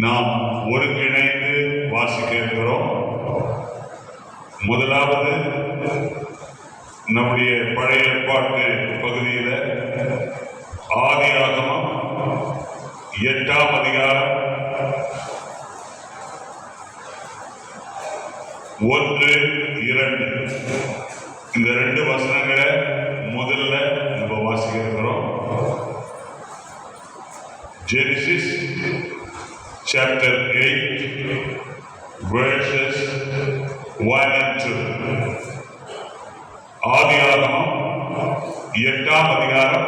நாம் ஒருங்கிணைந்து வாசிக்க இருக்கிறோம். முதலாவது நம்முடைய பழைய ஏற்பாட்டு பகுதியில் ஆதியாகமம் 8ஆம் அதிகாரம் 1-2 இந்த 2 வசனங்களை முதல்ல நம்ம வாசிக்க இருக்கிறோம். Genesis chapter 8 verses 1 and 2. ஆதியாகமம் 8ஆம் அதிகாரம்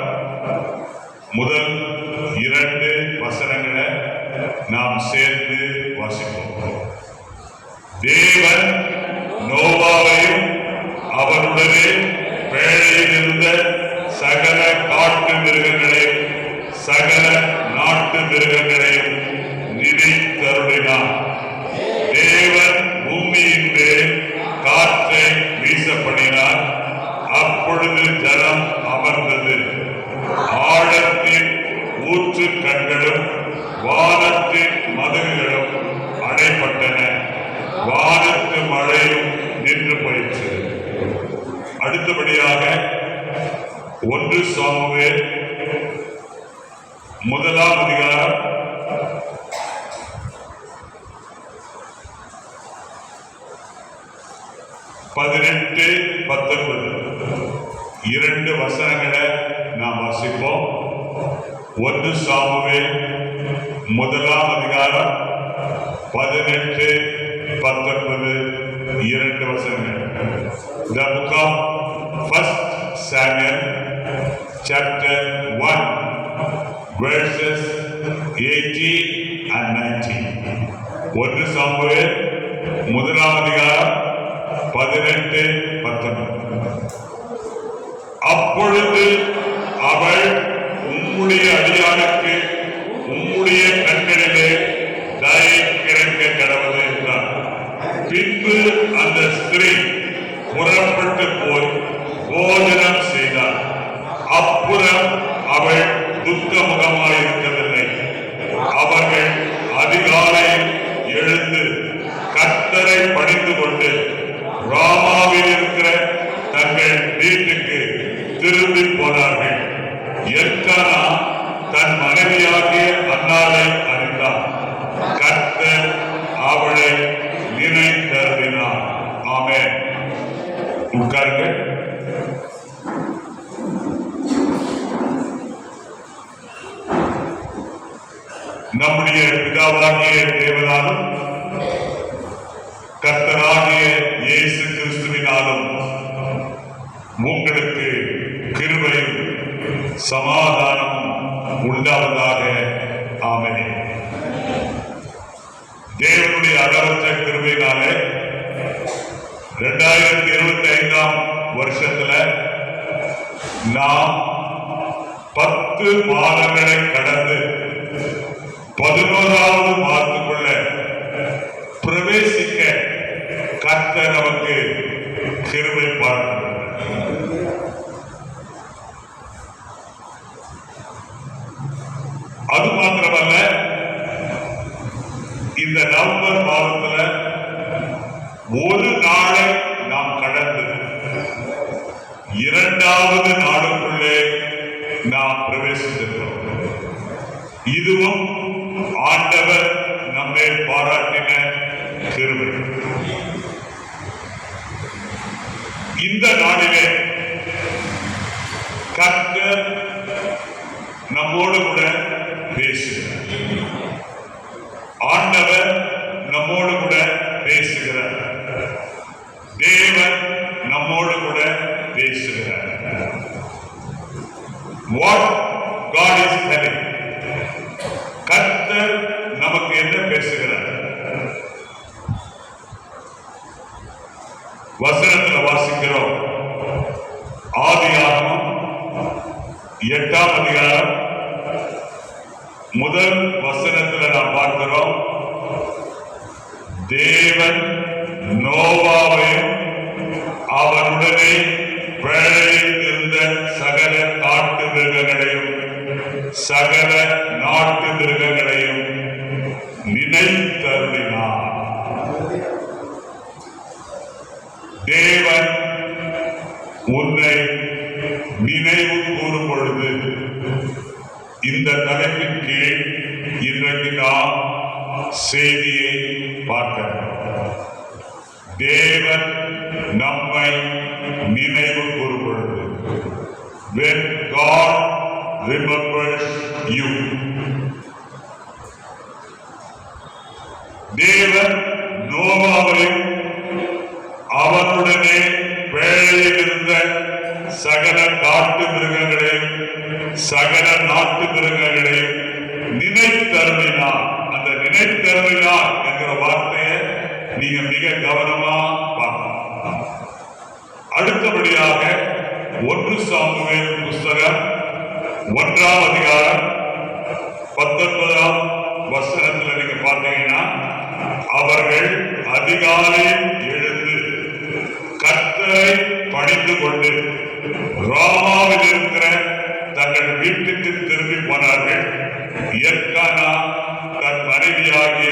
முதல் 2 வசனங்களை நாம் சேர்ந்து வாசிப்போம். தேவன் நோவாவையும் அவருடனே பேழையில் இருந்த சகல காட்டு மிருகங்களையும் சகல நாட்டு மிருகங்களையும் நினைத்தருளினார். தேவன் பூமியின் மேல் காற்றை வீசப்படினார். அப்பொழுது ஜலம் அமர்ந்தது. ஆழத்தின் ஊற்று கண்களும் வானத்தின் மதகுகளும் அடைப்பட்டன. வானத்து மழையும் நின்று போயிற்று. அடுத்தபடியாக 1 சாமுவேல் 1ஆம் அதிகாரம் 18-19 2 வசனங்களை நாம் வாசிப்போம். 1 சாமுவேல் 1ஆம் அதிகாரம் 18-19 2 வசனங்கள். The book of 1 Samuel chapter 1 verses 18 and 19. 1 Samuel 1ஆம் அதிகாரம் 18-19. அப்பொழுது அவள் உம்முடைய அடியானுக்கு உம்முடைய கண்களிலே தயை கிடைக்க கடவுள் என்றார். பின்பு அந்த ஸ்திரீ புறப்பட்டு போய் போஜனம் செய்தார். அப்புறம் அவள் துக்கமுகமாயிருக்கவில்லை. அவர்கள் அதிகாலையில் எழுந்து கர்த்தரை பணிந்து கொண்டு ராமாவில் இருக்கிற தங்கள் வீட்டுக்கு திரும்பி போனார்கள். எல்கானா தன் மனைவியாகிய அன்னாளை அறிந்தார். கர்த்தர் அவளை நினைத்தருளினார். ஆமென். உட்காருங்கள். நம்முடைய பிதாவாகிய தேவனாலும் கர்த்தராகிய இயேசு கிறிஸ்துவினாலும் உங்களுக்கு கிருபையும் சமாதானமும் உண்டாவதாக. ஆமென். தேவனுடைய அளவற்ற கிருபையினாலே 2025ஆம் வருஷத்துல நாம் 10 மாதங்களை கடந்து 11வது மாதத்துக்குள்ள பிரவேசிக்க கர்த்தர் நமக்கு கிருபை பாராட்டுகிறார். அது மாத்திரமல்ல, இந்த நவம்பர் மாதத்துல ஒரு நாளை நாம் கடந்து 2வது நாளுக்குள்ளே நாம் பிரவேசித்திருக்கிறோம். இதுவும் ஆண்டவர் நம்மை பாராட்டின கிருபை. இந்த நாளிலே கர்த்தர் நம்மோடு கூட பேசுகிறார். ஆண்டவர் நம்மோடு கூட பேசுகிறார். தேவன் நம்மோடு கூட பேசுகிறார். What God is telling. கர்த்தர் நமக்கு என்ன பேசுகிறார்? வசனத்தில் வாசிக்கிறோம். ஆதியாகமம் 8ஆம் அதிகாரம் முதல் வசனத்தில் நாம் பார்க்கிறோம். தேவன் நோவாவையும் அவனுடனே பேழையில் இருந்த சகல காட்டு மிருகங்களையும் சகல நாட்டு மிருகங்களையும் இன்றைக்கு நாம் செய்தியை பார்க்கிறோம். தேவன் நம்மை நினைவு கூறும்பொழுது, when God remembers you, தேவன் நோவாவையும் அவனுடனே பேழையில் இருந்த சகல காட்டு மிருகங்களையும் சகல நாட்டு மிருகங்களையும் நினைத்தருளினார். அந்த நினைத்தருளினார் என்கிற வார்த்தையை நீங்க மிக கவனமா பார்க்கணும். அடுத்தபடியாக 1 சாமுவேல் புஸ்தகம் 1ஆம் அதிகாரம் 19ஆம் வசனத்தில் நீங்க பார்த்தீங்கன்னா, அவர்கள் அதிகாலையில் எழுந்து கர்த்தரை பணிந்து கொண்டு ராமாவில் இருக்கிற தங்கள் வீட்டுக்கு திரும்பி போனார்கள். எல்கானா தன் மனைவியாகிய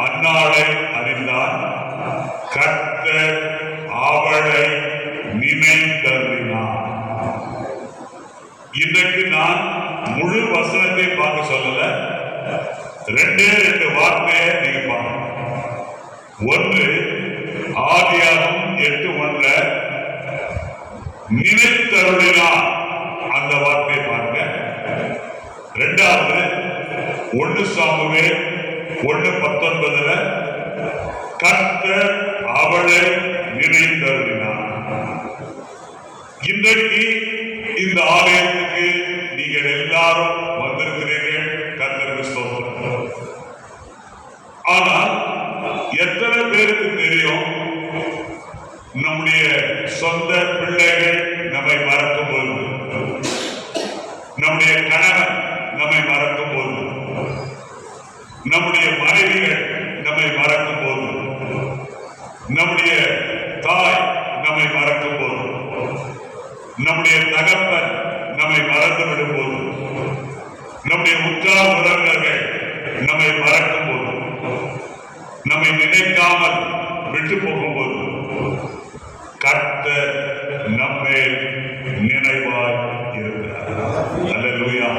அன்னாளை அறிந்தார். கர்த்தர் அவளை நினைத்தருளினார். இன்றைக்கு நான் முழு வசனத்தை பார்க்க சொல்லல, 2 வார்த்தையை நீங்க பார்க்கணும். ஒன்று, ஆதியாகமம் 8:1 நினைத்தருளினார், அந்த வார்த்தையை பாருங்க. 2வது 1 சாமுவேல் 1:19 கர்த்தர் அவளை நினைத்தருளினார். இன்றைக்கு இந்த ஆலயத்துக்கு நீங்கள் எல்லாரும் வந்திருக்கிறீர்கள், கர்த்தருக்கு ஸ்தோத்திரம். ஆனால் எத்தனை பேருக்கு தெரியும், நம்முடைய சொந்த பிள்ளைகள் நம்மை மறக்கும் போது, நம்முடைய கணவன் நம்மை மறக்கும் போது, நம்முடைய மனைவிகள் நம்மை மறக்கும் போது, நம்முடைய தாய் நம்மை மறக்கும் போது, நம்முடைய தகப்பன் நம்மை மறந்துவிடும் போது, நம்முடைய உற்றார் உறவினர்கள் நம்மை மறக்கும் போது, நம்மை நினைக்காமல் விட்டு போகும்போது, கர்த்தர் நம்மை நினைவாய் இருக்கிறார். அல்லேலூயா,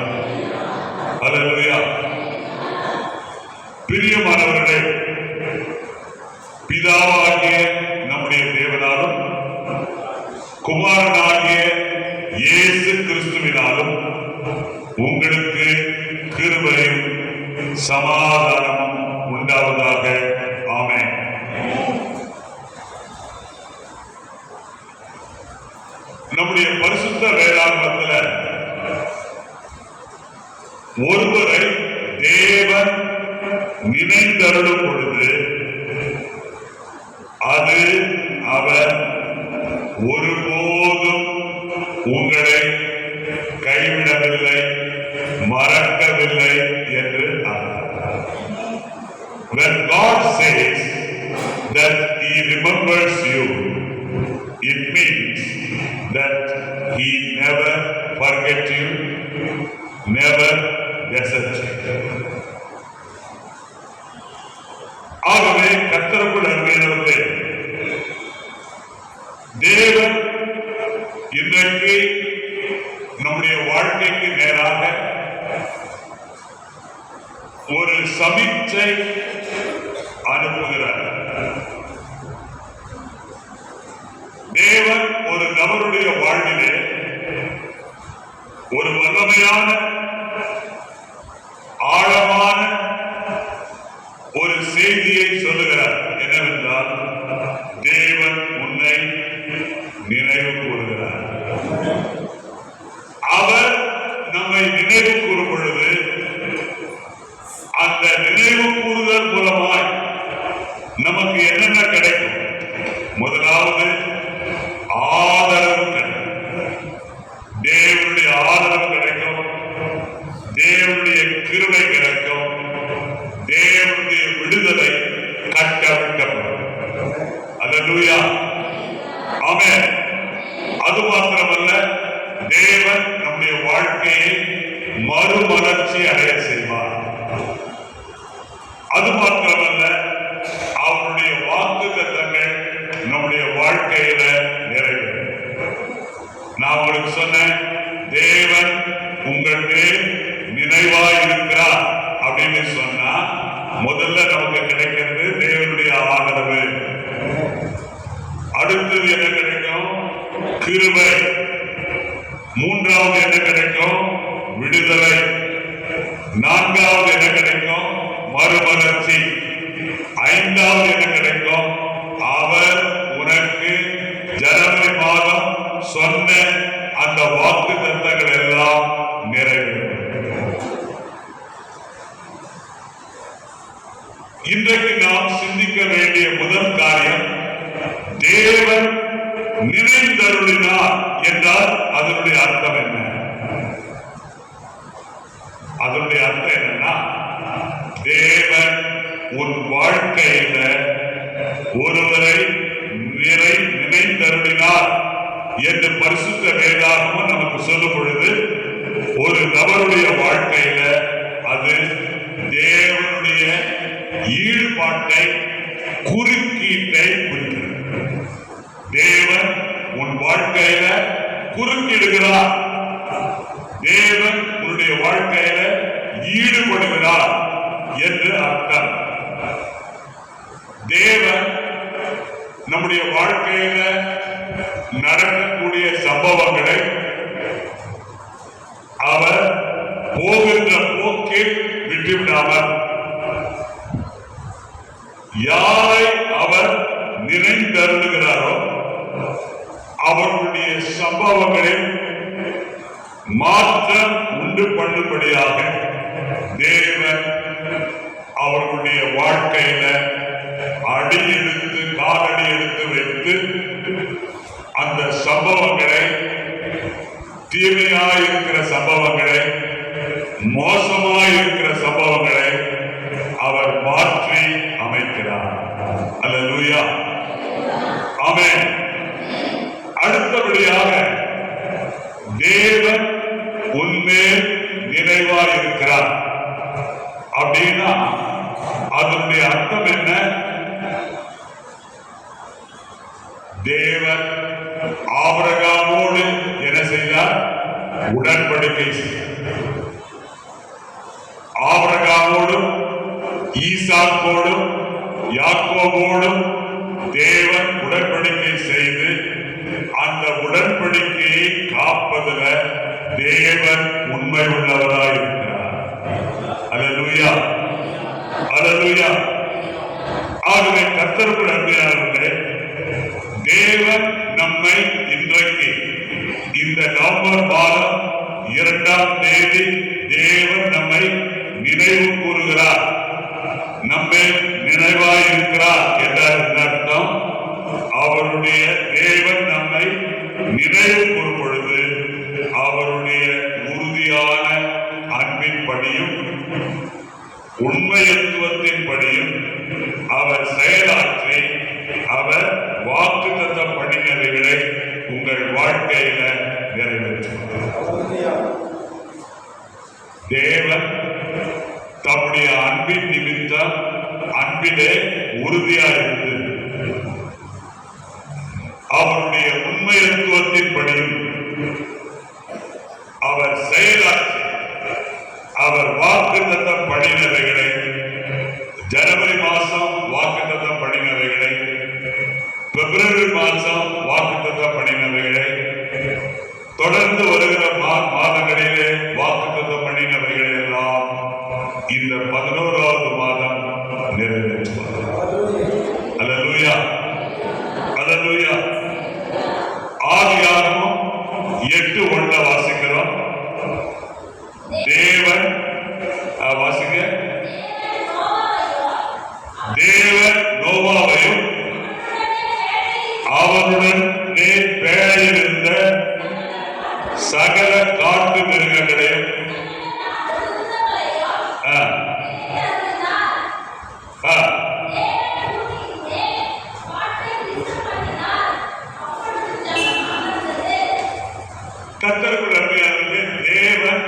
அல்லேலூயா. பிரியமானவர்களே, பிதாவாகிய நம்முடைய தேவனாலும் குமாரனாகிய இயேசு கிறிஸ்துவினாலும் உங்களுக்கு கிருபையும் சமாதானமும் உண்டாவதாக. ஆமென். நம்முடைய பரிசுத்த வேதாகமத்தில் ஒருவரை தேவன் நினைத்தருளும் பொழுது அது அவர் ஒருபோதும் உங்களை கைவிடவில்லை, மறக்கவில்லை என்று அர்த்தம். When God says that He remembers you, it means that He never forgets you, never deserts you. ஆகவே கர்த்தருக்குள் அருமையானவர்களே, தேவன் இன்றைக்கு நம்முடைய வாழ்க்கைக்கு நேராக ஒரு சமிச்சை அனுப்புகிறார். தேவன் ஒரு நபருடைய வாழ்விலே ஒரு வல்லமையான ஆழமான ஒரு செய்தியை சொல்லுகிறார். என்னவென்றால், தேவன் உன்னை நினைவு கூறுகிறார். அவர் நம்மை நினைவு கூறும் பொழுது அந்த நினைவு கூறுதல் மூலமாய் நமக்கு என்னென்ன கிடைக்கும்? முதலாவது ஆதரவு கிடைக்கும். தேவனுடைய ஆதரவு கிடைக்கும், தேவனுடைய கிருபை கிடைக்கும், தேவனுடைய விடுதலை கட்டவிழ்க்கப்படும். அல்லேலூயா, ஆமென். அது மாத்திரமல்ல, தேவன் நம்முடைய வாழ்க்கையை மறுமலர்ச்சி அடைய செய்வார். அது மாத்திரமல்ல, அவருடைய வாக்குத்தத்தங்கள் நம்முடைய வாழ்க்கையில நிறைவேறும். நான் உங்களுக்கு சொன்னேன், தேவன் உங்கள் மேல் நினைவாய் இருக்கிறார் அப்படின்னு விடுதலை. நான்காவது என்ன கிடைக்கும்? மறுமலர்ச்சி. ஐந்தாவது என்ன கிடைக்கும்? அவர் உனக்கு ஜனவரி மாதம் சொன்ன அந்த வாக்கு தத்தங்கள் எல்லாம் நிறைவேறும். இன்றைக்கு நாம் சிந்திக்க வேண்டிய முதல் காரியம், தேவன் நினைந்தருளினார் என்றால் அதனுடைய அர்த்தம் என்ன? அதனுடைய அர்த்தம் என்னன்னா, தேவன் உன் வாழ்க்கையில ஒருவரை நினைந்தருளினார் என்று பரிசுத்த வேதாகமம் நமக்கு சொல்லும் பொழுது, ஒரு நபருடைய வாழ்க்கையில அது தேவனுடைய ஈடுபாட்டை, குறுக்கீட்டை குறிக்கிறது. தேவன் உன் வாழ்க்கையில குறுக்கிடுகிறார், தேவன் உன்னுடைய வாழ்க்கையில ஈடுபடுகிறார் என்று அர்த்தம். தேவன் நம்முடைய வாழ்க்கையில நடக்கக்கூடிய சம்பவங்களை அவர் போகின்ற போக்கில் விட்டுவிடாமல், யாரை அவர் நினைந்தருளுகிறாரோ அவர்களுடைய சம்பவங்களில் மாற்றம் உண்டு பண்ணும்படியாக தேவன் அவர்களுடைய வாழ்க்கையில அடி எடுத்து, காலடி எடுத்து வைத்து அந்த சம்பவங்களை, தீமையாயிருக்கிற சம்பவங்களை, மோசமாயிருக்கிற சம்பவங்களை அவர் மாற்றி அமைக்கிறார். அல்லேலூயா, ஆமென். அடுத்தபடியாக, தேவன் உன்மேல் நினைவாய் இருக்கிறார் அப்படின்னா அதனுடைய அர்த்தம் என்ன? தேவன் ஆபிரகாமோடு என்ன செய்தார்? உடன்படிக்கை செய்தார். ஆபிரகாமோடும் ஈசாக்கோடும் யாக்கோபோடும் தேவன் உடன்படிக்கை செய்து அந்த உடன்படிக்கையை காப்பதில் தேவன் உண்மை உள்ளவராய் இருக்கிறார். அல்லேலூயா, அல்லேலூயா. ஆகவே கர்த்தருக்குள் அன்பானவர்களே, தேவன் நம்மை இன்றைக்கு இந்த நவம்பர் மாதம் 2ஆம் தேதி தேவன் நம்மை நினைவு கூறுகிறார், நம்மை நினைவாய் இருக்கிறார் என்றால் அர்த்தம். அவருடைய தேவன் நம்மை நினைவு கூறும் பொழுது அவருடைய உறுதியான அன்பின் படியும் உண்மையத்துவத்தின் படியும் அவர் செயலாற்றி அவர் வாக்குத்தத்தம் பண்ணினவைகளை உங்கள் வாழ்க்கையில நிறைவேற்றுவார். தேவன் தம்முடைய அன்பின் நிமித்தம் அன்பிலே உறுதியாயிருந்து அவருடைய உண்மையத்துவத்தின் படியும் அவர் செயலாற்றி அவர் வாக்குத்தத்தம் பண்ணினவைகளை, ஜனவரி மாசம் வாக்குத்தத்தம் பண்ணினவைகளை, பிப்ரவரி மாசம் வாக்குத்தத்தம் பண்ணினவைகளை, தொடர்ந்து வருகிற மாதங்களிலே வாக்குத்தத்தம் பண்ணினவைகளை எல்லாம் இந்த 11வது மாதம் நிறைவேற்றுவார். அல்லேலூயா, அல்லேலூயா. ஆதியாகமம் 8:1 வாசிக்கிறோம். தேவன் வாசிக்க, தேவன் நோவாவையும் அவனுடன் பேழையில் இருந்த சகல காட்டு மிருகங்களையும் கர்த்தருக்குள் அன்பானவர்களே, தேவன்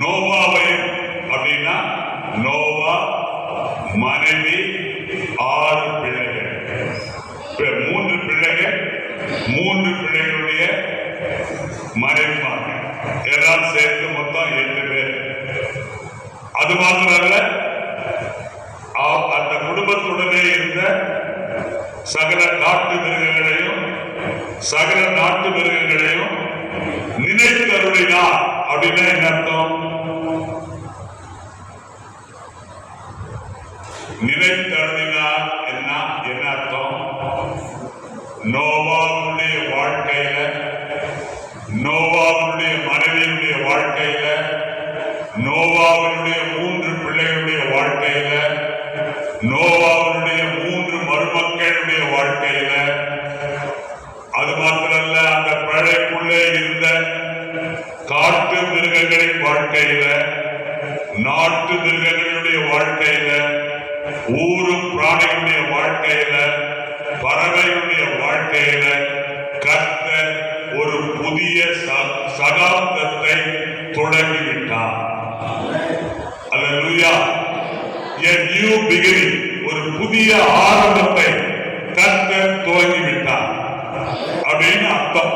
நோவாவையும் அப்படின்னா நோவா மனைவி 6 பிள்ளைகள், 3 பிள்ளைகள், 3 பிள்ளைகளுடைய மனைவிமார்கள் எல்லாம் சேர்த்து மொத்தம் 8 பேர். அது மாத்திரமல்ல, அந்த குடும்பத்துடனே இருந்த சகல காட்டு மிருகங்களையும் சகல நாட்டு மிருகங்களையும் நினைத்தருளினார் அப்படின்னா என்ன அர்த்தம்? நினைத்தருளினார் என்ன அர்த்தம்? நோவாவுடைய வாழ்க்கையில, நோவாவுடைய மனைவியுடைய வாழ்க்கையில, நோவாவுடைய 3 பிள்ளைகளுடைய வாழ்க்கையில, நோவாவுடைய 3 மருமக்களுடைய வாழ்க்கையில, அது மாத்திரல்ல அந்த பிழைக்குள்ளே இருந்த காட்டு மிருகங்களின் வாழ்க்கையில, நாட்டு மிருகங்களுடைய வாழ்க்கையில, ஊரும் பிராணிகளுடைய வாழ்க்கையில, பறவைகளுடைய வாழ்க்கையில கர்த்தர் ஒரு புதிய சகாப்தத்தை தொடங்கிவிட்டார். அல்லேலூயா. A new beginning, ஒரு புதிய ஆரம்பத்தை கர்த்தர் துவங்கிவிட்டார் அப்படின்னு அர்த்தம்.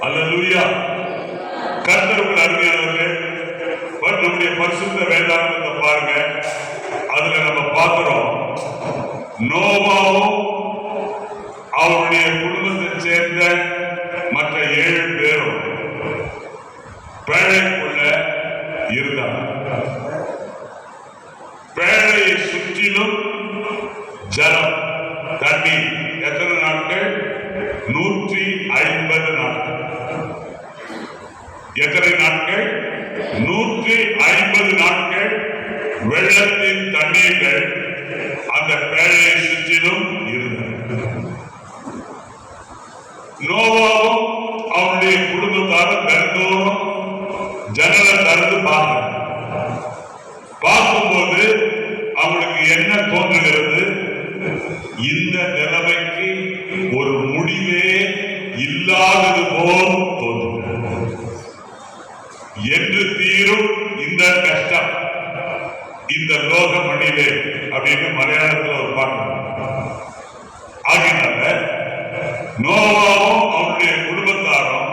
அல்லேலூயா. கர்த்தருக்கு அருமையானவர்களே, நம்முடைய பரிசுத்த வேதாகமத்தை பாருங்க. அதுல நம்ம பார்க்கிறோம், நோவாவும் அவருடைய குடும்பத்தை சேர்ந்த மற்ற 7 பேரும் பேழைக்குள்ள இருந்தாங்க. பேழையை சுற்றிலும் ஜலம், தண்ணீர். எத்தனை நாட்கள்? 150 நாட்கள். எத்தனை நாட்கள்? 150 நாட்கள் வெள்ளத்தின் தண்ணீர்கள் அந்த பேழையை சுற்றிலும் இருந்தது. நோவாவும் அவனுடைய குடும்பத்தாரும் தினந்தோறும் ஜன்னலை திறந்து பார்க்கும்போது அவங்களுக்கு என்ன தோன்றுகிறது? இந்த நிலைமைக்கு ஒரு முடிவே இல்லாதது போல் தோன்றுகிறது. என்று தீரும் இந்த கஷ்டம் இந்த லோக மண்ணிலே அப்படின்னு மலையாளத்தில் ஒரு பாட்டு. ஆகினால நோவாவும் அவனுடைய குடும்பத்தாரும்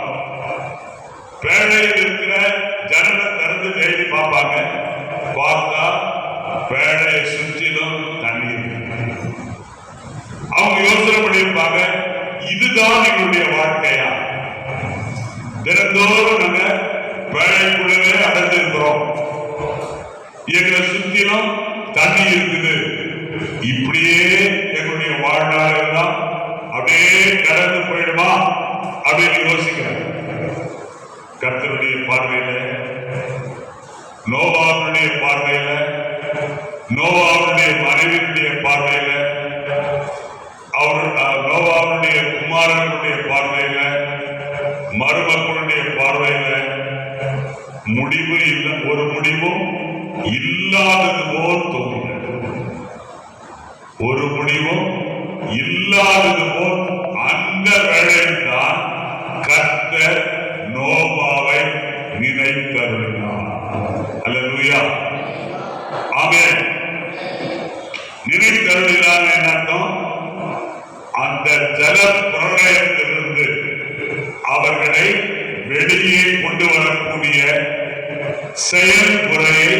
பேழையில் இருக்கிற ஜன்னலை திறந்து டெய்லி பார்ப்பாங்க. பார்த்தா பேழையை சுற்றிலும் தண்ணீர். அவங்க யோசனை பண்ணியிருப்பாங்க, இதுதான் எங்களுடைய வாழ்க்கையா? தினந்தோறும் நாங்க பேழைக்குள்ளவே அடைஞ்சிருக்கிறோம், எங்களை சுத்திலும் தண்ணி இருக்குது, இப்படியே எங்களுடைய வாழ்நாள் எல்லாம் அப்படியே கடந்து போயிடுமா அப்படின்னு யோசிக்கிறாங்க. கர்த்தருடைய பார்வையில, நோவாவுடைய பார்வையில, நோவாவுடைய மனைவியுடைய பார்வையில, நோவாவுடைய குமாரனுடைய பார்வையில, மருமக்களுடைய பார்வையில முடிவு இல்லை, ஒரு முடிவும் இல்லாதது போல் தோன்றுகிறது. ஒரு முடிவும் இல்லாதது போல். அந்த வேளையில் தான் கர்த்தர் நோவாவை நினைத்தருளினார். அல்லேலூயா. ஆமென். நினைத்தருளினார் என்ன அர்த்தம்? அந்த ஜல பிரளயத்திலிருந்து அவர்களை வெளியே கொண்டு வரக்கூடிய செயல்முறையை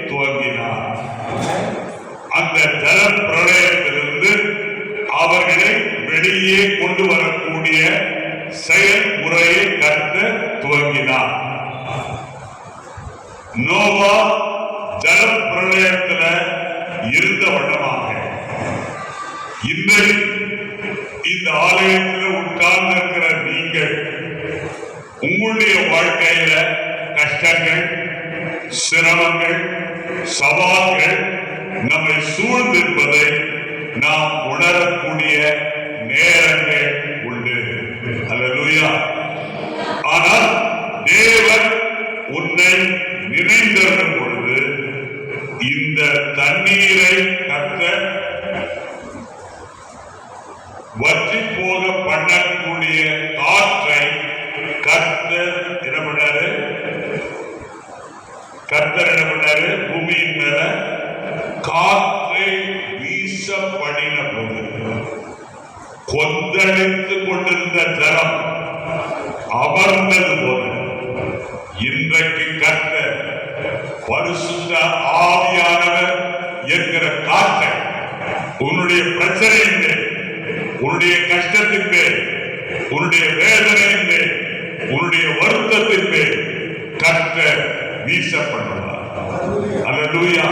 துவங்கினார். அந்த ஜல பிரளயத்திலிருந்து அவர்களை வெளியே கொண்டு வரக்கூடிய செயல்முறையை கர்த்தர் துவங்கினார். நோவா ஜல பிரளயத்தில் இருந்த வண்ணமாக இன்றைக்கு இந்த ஆலயத்தில் உட்கார்ந்து இருக்கிற நீங்கள் உங்களுடைய வாழ்க்கையில கஷ்டங்கள், சிரமங்கள், சவால்கள் நம்மை சூழ்ந்திருப்பதை நாம் உணரக்கூடிய நேரங்கள் உண்டு. அல்லேலூயா. ஆனால் தேவன் உன்னை நினைந்திருக்கும் பொழுது இந்த தண்ணீரை கர்த்தர் வற்றி போக பண்ணக்கூடிய காற்றை கர்த்தர் என்ன பண்ணாரு? கர்த்தர் என்ன பண்ணாரு? பூமியின் மேல காற்றை வீச பண்ணின போது கொந்தளித்துக் கொண்டிருந்த ஜலம் அமர்ந்தது போல இன்றைக்கு கர்த்தர் பரிசுத்த ஆவியானவர் என்கிற காற்றை உன்னுடைய பிரச்சனையின் மேல், உன்னுடைய கஷ்டத்தின் மேல், உன்னுடைய வேதனையின் மேல், உன்னுடைய வருத்தத்தின் மேல் கர்த்தர் வீச பண்ணுவார். அல்லேலூயா,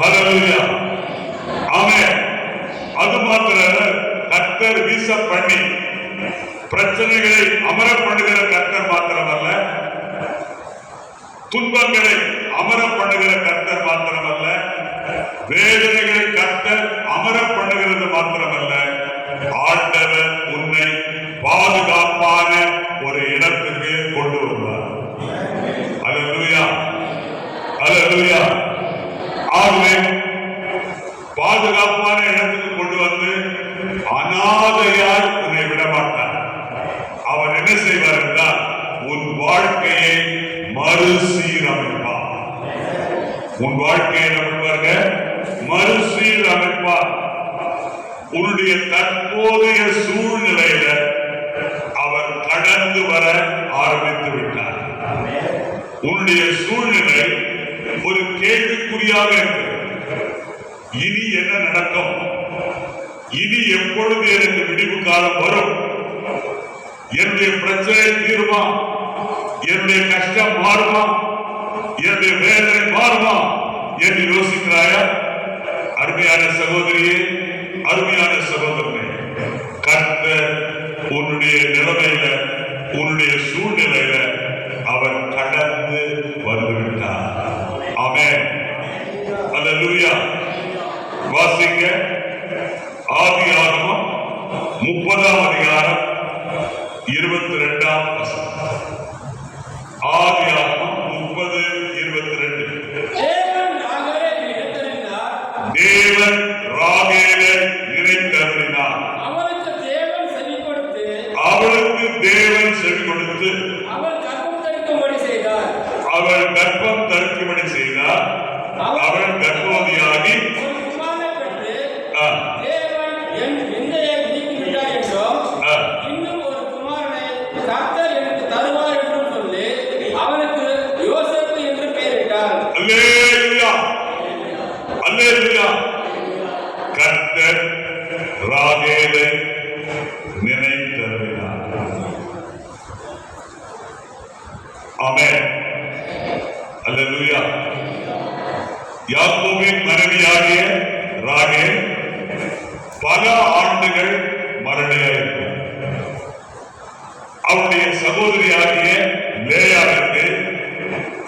அல்லேலூயா, ஆமென். அது மாத்திரமல்ல, கர்த்தர் வீச பண்ணி பிரச்சனைகளை அமர பண்ணுகிற கர்த்தர் மாத்திரமல்ல, துன்பங்களை அமர பண்ணுகிற கர்த்தர் மாத்திரமல்ல, வேதனைகளை கர்த்தர் அமர பண்ணுகிறது மாத்திரமல்ல, ஆண்டவர் உன்னை பாதுகாப்பான ஒரு இடத்துக்கு கொண்டு வருவார். அல்லேலூயா, அல்லேலூயா, ஆமென். பாதுகாப்பான இடத்துக்கு கொண்டு வந்து அநாதையாய் உன்னை விட மாட்டார். அவர் என்ன செய்வார் என்றால் உன் வாழ்க்கையை மறுசீரமைப்பார். உன் வாழ்க்கையை மறுசீரமைப்பார். உன்னுடைய தற்போதைய சூழ்நிலையில அவர் கடந்து வர ஆரம்பித்து விட்டார். உன்னுடைய சூழ்நிலை ஒரு கேள்விக்குறியாக இருக்கிறது. இனி என்ன நடக்கும்? இனி எப்பொழுது எனக்கு விடிவு காலம் வரும்? என்னுடைய பிரச்சனை தீருமா? என்னுடைய கஷ்டம் மாறுமா? என்னுடைய வேதனை மாறுமா என்று யோசிக்கிறாயா? அருமையான சகோதரியே, அருமையான சகோதரனே, கர்த்தர் உன்னுடைய நிலைமையில, உன்னுடைய சூழ்நிலையில அவர் கடந்து வந்துவிட்டார். ஆமென், அல்லேலூயா. வாசிங்க ஆதியாகமம் 30ஆம் அதிகாரம் 22ஆம் வசனம். ஆதியாகமம் 30:22. தேவன் ராகேலை நினைத்தருளினார். அவளுக்கு தேவன் செவி கொடுத்து அவள் கர்ப்பம் தரிக்கும்படி செய்தார். அவள் கர்ப்பவதியாகி கர்த்தர் ராகேலை நினைத்தருளினார். ஆமென், அல்லேலூயா. யாக்கோபின் மனைவியாகிய ராகேல் பல ஆண்டுகள் மரணியாயிருந்தார். அவருடைய சகோதரியாகிய லேயாவிற்கு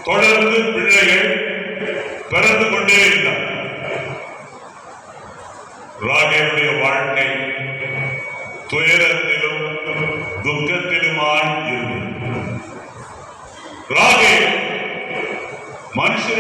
தொடர்ந்து பிள்ளைகள் பிறந்து கொண்டே இருந்தார். ராகேலுடைய வாழ்க்கை துயரத்திலும் துக்கத்திலுமாய் இருந்தது. ராகேல் மனுஷன்